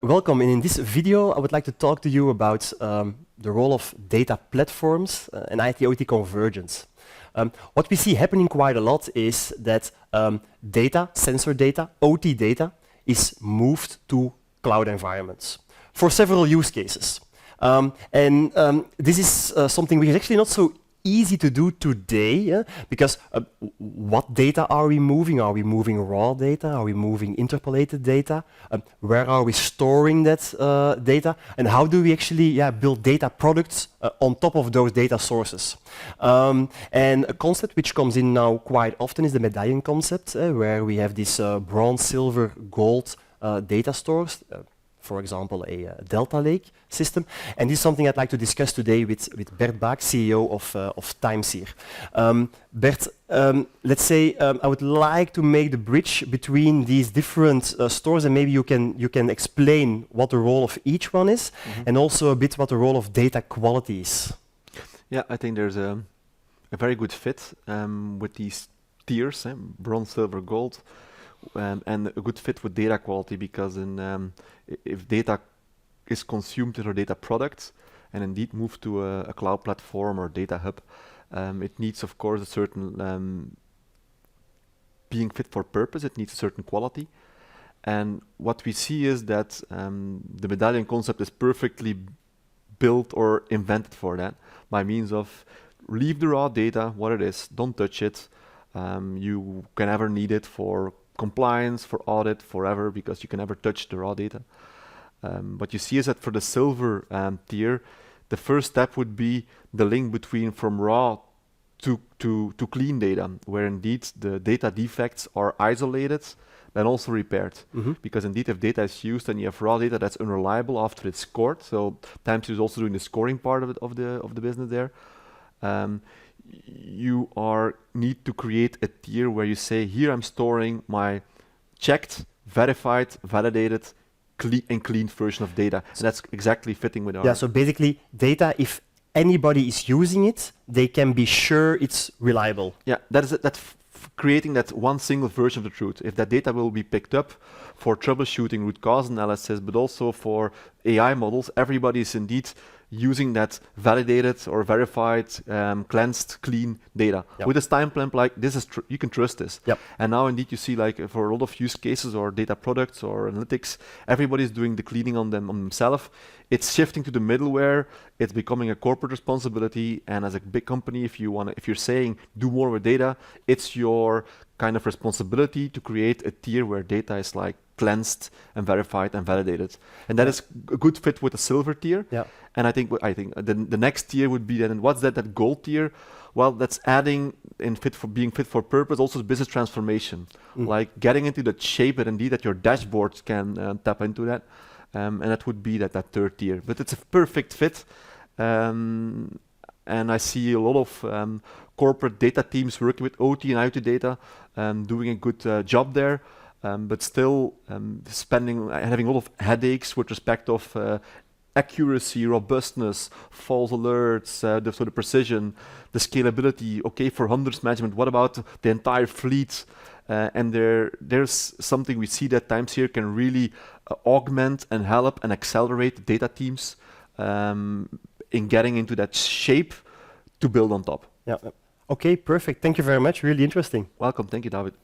Welcome. And in this video, I would like to talk to you about the role of data platforms and IT-OT convergence. What we see happening quite a lot is that data, sensor data, OT data, is moved to cloud environments for several use cases. This is something which is actually not so easy to do today, because what data are we moving? Are we moving raw data? Are we moving interpolated data? Where are we storing that data? And how do we actually build data products on top of those data sources? And a concept which comes in now quite often is the medallion concept, where we have this bronze, silver, gold data stores, for example, a Delta Lake system. And this is something I'd like to discuss today with Bert Baak, CEO of Timeseer. Bert, let's say I would like to make the bridge between these different stores, and maybe you can explain what the role of each one is, and also a bit what the role of data quality is. Yeah, I think there's a very good fit with these tiers, bronze, silver, gold. And a good fit with data quality, because if data is consumed in a data product and indeed moved to a cloud platform or data hub, it needs, of course, a certain being fit for purpose. It needs a certain quality. And what we see is that the medallion concept is perfectly built or invented for that, by means of leave the raw data what it is, don't touch it. You can never need it for compliance, for audit, forever, because you can never touch the raw data. What you see is that for the silver tier, the first step would be the link between from raw to clean data, where indeed the data defects are isolated and also repaired. Because indeed, if data is used and you have raw data that's unreliable after it's scored, so Timeseer is also doing the scoring part of the business there. You need to create a tier where you say, here I'm storing my checked, verified, validated, clean version of data. And that's exactly fitting with our... Yeah, so basically data, if anybody is using it, they can be sure it's reliable. Yeah, that's creating that one single version of the truth. If that data will be picked up for troubleshooting, root cause analysis, but also for AI models, everybody is indeed using that validated or verified, cleansed, clean data. Yep. With a time plan like this, you can trust this. Yep. And now indeed you see, like, for a lot of use cases or data products or analytics, everybody's doing the cleaning on themselves. It's shifting to the middleware. It's becoming a corporate responsibility. And as a big company, if you're saying do more with data, it's your kind of responsibility to create a tier where data is like cleansed and verified and validated. And that is a good fit with the silver tier. Yeah. And I think the next tier would be then, what's that gold tier? Well, that's adding being fit for purpose, also business transformation, like getting into the shape that indeed that your dashboards can tap into that. And that would be that third tier. But it's a perfect fit. And I see a lot of corporate data teams working with OT and IoT data, doing a good job there. But still having a lot of headaches with respect of accuracy, robustness, false alerts, the precision, the scalability. Okay, for hundreds management, what about the entire fleet? And there's something we see that Timeseer can really augment and help and accelerate the data teams in getting into that shape to build on top. Yeah. Okay, perfect. Thank you very much. Really interesting. Welcome. Thank you, David.